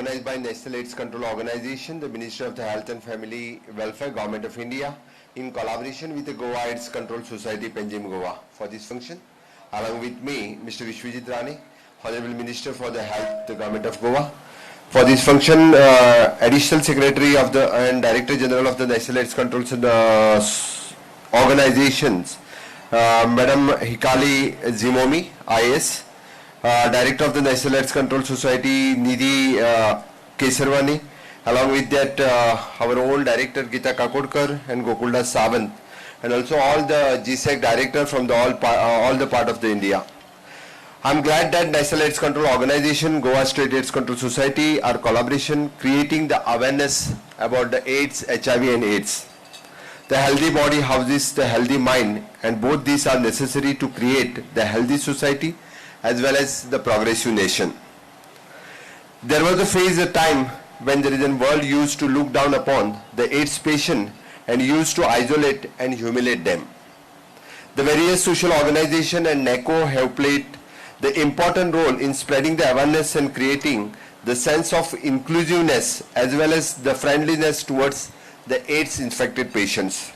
organized by National AIDS Control Organization, the Ministry of the Health and Family Welfare, Government of India, in collaboration with the Goa AIDS Control Society, Panjim, Goa. For this function, along with me, Mr. Vishwajit Rani, Honorable Minister for the Health, the Government of Goa. For this function, Additional Secretary of the and Director General of the National AIDS Control Organizations, Madam Hikali Zimomi, IS. Director of the National AIDS Control Society, Nidhi Kesarwani, along with that our own Director Gita Kakodkar and Gokuldas Sawant, and also all the GSEC Director from the all the part of the India. I'm glad that National AIDS Control Organization, Goa State AIDS Control Society, our collaboration creating the awareness about the AIDS, HIV and AIDS. The healthy body houses the healthy mind, and both these are necessary to create the healthy society as well as the progressive nation. There was a time when there is a world used to look down upon the AIDS patient and used to isolate and humiliate them. The various social organizations and NACO have played the important role in spreading the awareness and creating the sense of inclusiveness as well as the friendliness towards the AIDS infected patients.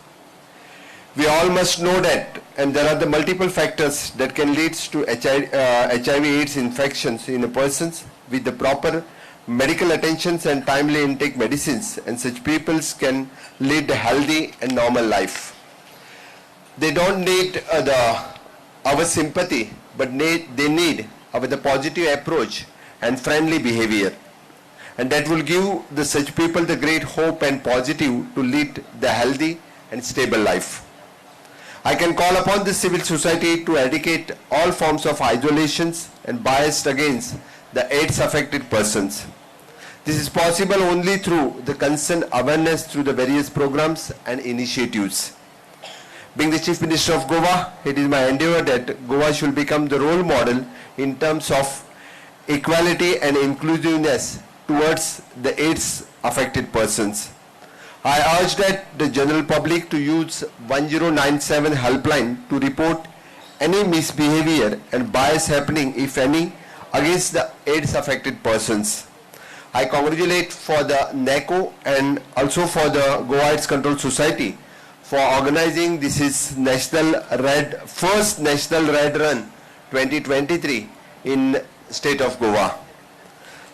We all must know that, and there are the multiple factors that can lead to HIV/AIDS infections in a person with the proper medical attentions and timely intake medicines, and such people can lead a healthy and normal life. They don't need our sympathy, but they need the positive approach and friendly behavior, and that will give such people the great hope and positive to lead the healthy and stable life. I can call upon the civil society to eradicate all forms of isolations and bias against the AIDS affected persons. This is possible only through the concerned awareness through the various programs and initiatives. Being the Chief Minister of Goa, it is my endeavor that Goa should become the role model in terms of equality and inclusiveness towards the AIDS affected persons. I urge that the general public to use 1097 helpline to report any misbehavior and bias happening, if any, against the AIDS affected persons. I congratulate for the NACO and also for the Goa AIDS Control Society for organizing this is first National Red Run 2023 in state of Goa.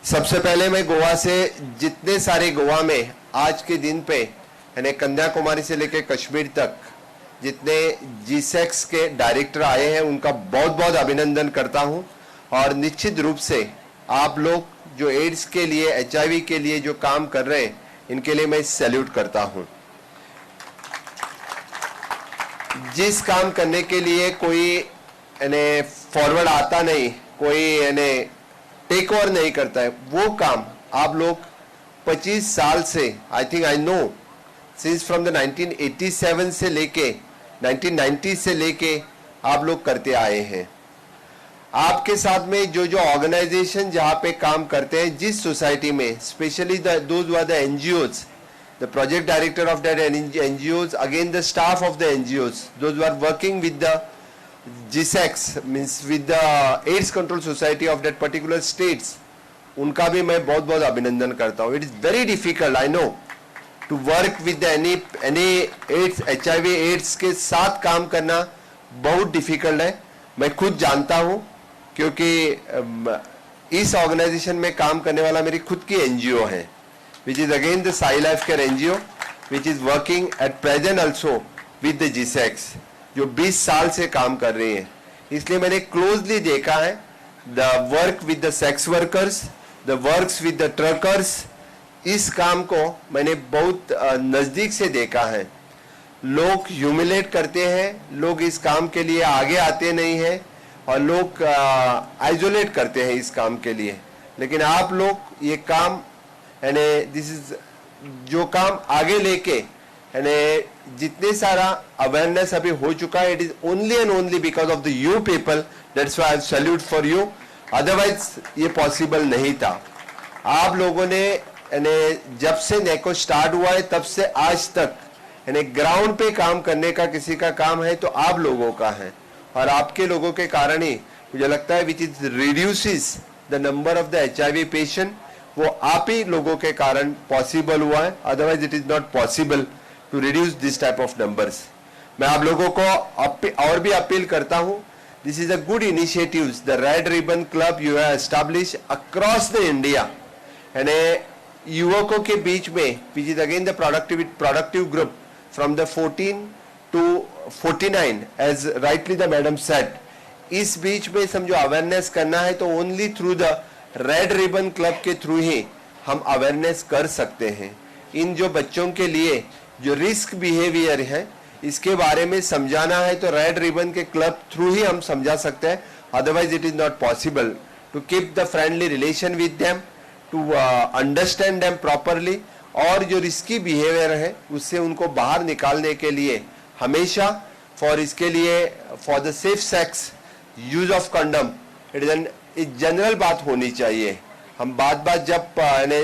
सबसे पहले मैं गोवा से जितने सारे गोवा में आज के दिन पे यानी कन्याकुमारी से लेकर कश्मीर तक जितने जीसेक्स के डायरेक्टर आए हैं उनका बहुत बहुत अभिनंदन करता हूं, और निश्चित रूप से आप लोग जो एड्स के लिए एचआईवी के लिए जो काम कर रहे हैं इनके लिए मैं सैल्यूट करता हूं। जिस काम करने के लिए कोई यानी फॉरवर्ड आता नहीं, कोई यानी टेक ओवर नहीं करता है, वो काम आप लोग 25 साल से I think I know since from the 1987 से लेके 1990 से लेके आप लोग करते आए हैं। आपके साथ में जो ऑर्गेनाइजेशन जहां पे काम करते हैं, जिस सोसाइटी में specially those were the NGOs, the project director of that NGOs, again the staff of the NGOs, those were working with the GSECs means with the AIDS Control Society of that particular states, उनका भी मैं बहुत बहुत अभिनंदन करता हूँ। It is very difficult, I know, to work with any AIDS, HIV AIDS के साथ काम करना बहुत difficult है। मैं खुद जानता हूँ क्योंकि इस ऑर्गेनाइजेशन में काम करने वाला मेरी खुद की NGO है, which is again the Sai Life Care NGO, which is working at present also with the GSECs, जो 20 साल से काम कर रही हैं। इसलिए मैंने क्लोजली देखा है the work with the sex workers, the works with the truckers. इस काम को मैंने बहुत नज़दीक से देखा है। लोग ह्यूमिलेट करते हैं, लोग इस काम के लिए आगे आते नहीं हैं, और लोग आइसोलेट करते हैं इस काम के लिए। लेकिन आप लोग ये काम यानी दिस इज जो काम आगे लेके यानी जितने सारा अवेयरनेस अभी हो चुका है, it is only and only because of the you people, that's why I salute for you. Otherwise ये पॉसिबल नहीं था। आप लोगों ने यानी जब से नेको स्टार्ट हुआ है तब से आज तक यानी ग्राउंड पे काम करने का किसी का काम है तो आप लोगों का है, और आपके लोगों के कारण ही मुझे लगता है which is reduces the number of the HIV patient, वो आप ही लोगों के कारण पॉसिबल हुआ है, otherwise it is not possible to reduce this type of numbers. मैं आप लोगों को और भी अपील करता हूं, this is a good initiative, the red ribbon club you have establish across the India, यानी युवकों के बीच में, which is again the productive group from the 14 to 49 as rightly the madam said, इस बीच में समझो अवेयरनेस करना है तो only through the red ribbon club के थ्रू ही हम अवेयरनेस कर सकते हैं। इन जो बच्चों के लिए जो रिस्क बिहेवियर है इसके बारे में समझाना है तो रेड रिबन के क्लब थ्रू ही हम समझा सकते हैं, otherwise it is not possible to keep the friendly relation with them, to understand them properly, और जो रिस्की बिहेवियर है उससे उनको बाहर निकालने के लिए हमेशा इसके लिए for the safe sex use of condom, it is general बात होनी चाहिए। हम बात जब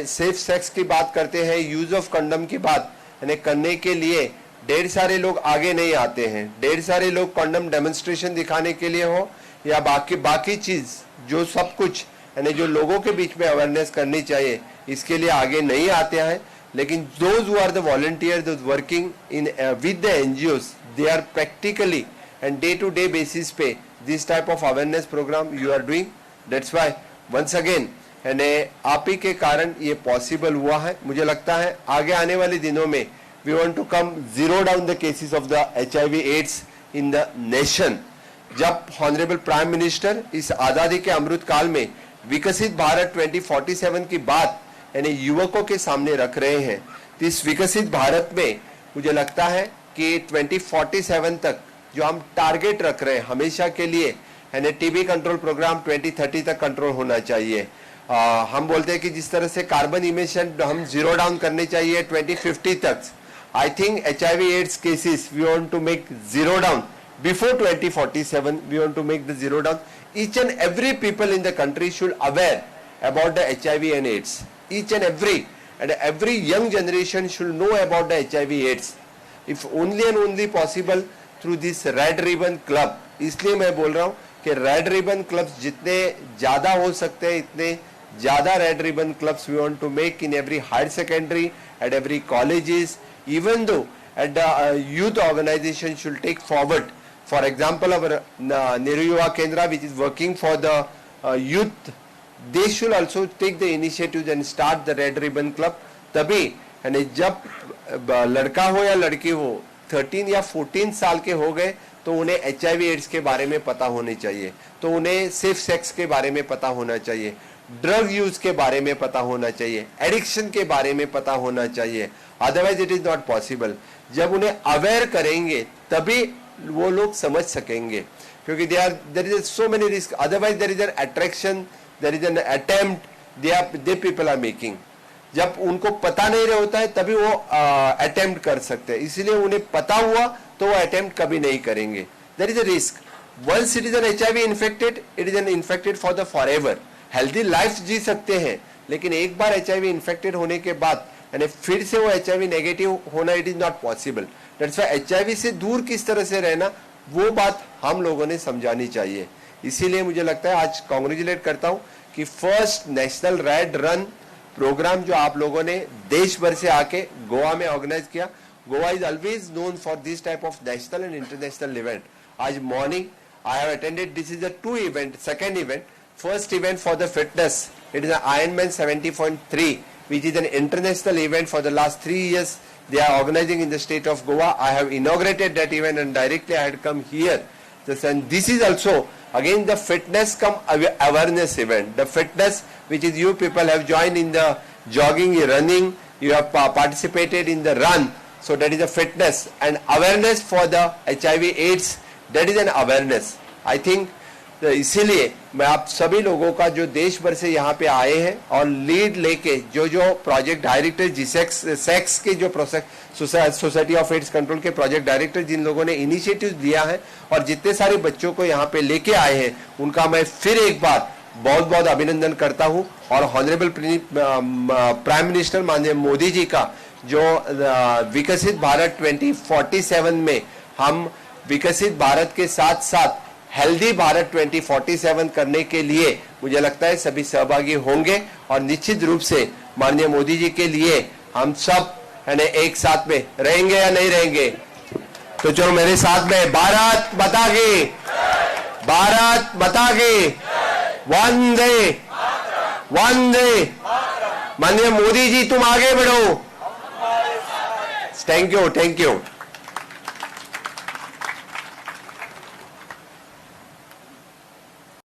सेफ सेक्स की बात करते हैं, यूज ऑफ कंडम की बात करने के लिए ढेर सारे लोग आगे नहीं आते हैं, ढेर सारे लोग कंडम डेमोन्स्ट्रेशन दिखाने के लिए हो या बाकी चीज जो सब कुछ जो लोगों के बीच में अवेयरनेस करनी चाहिए इसके लिए आगे नहीं आते हैं। लेकिन those who are the volunteers, those working in with the NGOs, they are practically and day-to-day basis पे this type of awareness program you are doing. That's why once again आप ही के कारण ये पॉसिबल हुआ है। मुझे लगता है आगे आने वाले दिनों में we want to come zero down the cases of the HIV/AIDS in the nation। जब Honorable Prime Minister इस आजादी के अमृत काल में विकसित भारत 2047 की बात युवकों के सामने रख रहे हैं, तो इस विकसित भारत में मुझे लगता है कि 2047 तक जो हम टारगेट रख रहे हैं हमेशा के लिए, टीबी कंट्रोल प्रोग्राम 2030 तक कंट्रोल होना चाहिए। हम बोलते हैं कि जिस तरह से कार्बन इमिशन हम जीरो डाउन करने चाहिए 2050 तक, I think HIV/AIDS cases we want to make zero down before 2047, we want to make the zero down. Each and every people in the country should aware about the HIV and AIDS. Each and every young generation should know about the HIV/AIDS. If only possible through this Red Ribbon Club. इसलिए मैं बोल रहा हूँ कि Red Ribbon Clubs जितने ज़्यादा हो सकते हैं इतने ज़्यादा Red Ribbon Clubs we want to make in every higher secondary, at every colleges, even though at the youth organization should take forward. For example, our Nehru Yuva Kendra, which is working for the youth, they should also take the initiative and start the Red Ribbon Club. तभी जब लड़का हो या लड़की हो 13 या 14 साल के हो गए तो उन्हें HIV/AIDS के बारे में पता होने चाहिए, तो उन्हें सेफ सेक्स के बारे में पता होना चाहिए, ड्रग यूज के बारे में पता होना चाहिए, एडिक्शन के बारे में पता होना चाहिए, otherwise it is not possible. जब उन्हें अवेयर करेंगे तभी वो लोग समझ सकेंगे, क्योंकि there is so many risk, otherwise there is an attraction, there is an attempt they people are making. जब उनको पता नहीं होता है तभी वो अटेम्प्ट कर सकते हैं, इसलिए उन्हें पता हुआ तो वो अटेम्प्ट कभी नहीं करेंगे। There is a risk, once it is an HIV infected, it is an infected for the forever. Healthy life जी सकते हैं, लेकिन एक बार HIV इन्फेक्टेड होने के बाद यानी फिर से वो HIV नेगेटिव होना it is not possible. That's why HIV से दूर किस तरह से रहना वो बात हम लोगों ने समझानी चाहिए। इसीलिए मुझे लगता है आज कांग्रेचुलेट करता हूं कि first national red run programme जो आप लोगों ने देश भर से आके गोवा में ऑर्गेनाइज किया। Goa is always known for this type of national and international event. आज morning I have attended, this is a two event, second event, first event for the fitness, it is an Ironman 70.3 which is an international event for the last 3 years they are organizing in the state of Goa. I have inaugurated that event and directly I had come here. And this is also again the fitness come awareness event. The fitness which is you people have joined in the jogging, running, you have participated in the run, so that is a fitness, and awareness for the HIV/AIDS, that is an awareness. I think तो इसीलिए मैं आप सभी लोगों का जो देश भर से यहाँ पे आए हैं और लीड लेके जो प्रोजेक्ट डायरेक्टर सेक्स के जो सोसाइटी ऑफ एड्स कंट्रोल के प्रोजेक्ट डायरेक्टर जिन लोगों ने इनिशिएटिव दिया है और जितने सारे बच्चों को यहाँ पे लेके आए हैं उनका मैं फिर एक बार बहुत बहुत अभिनंदन करता हूँ। और ऑनरेबल प्राइम मिनिस्टर माननीय मोदी जी का जो विकसित भारत 2047 में हम विकसित भारत के साथ साथ हेल्दी भारत 2047 करने के लिए मुझे लगता है सभी सहभागी होंगे और निश्चित रूप से माननीय मोदी जी के लिए हम सब है ना एक साथ में रहेंगे या नहीं रहेंगे। तो चलो मेरे साथ में भारत माता की, भारत माता की, वंदे वंदे। माननीय मोदी जी तुम आगे बढ़ो। Thank you, thank you.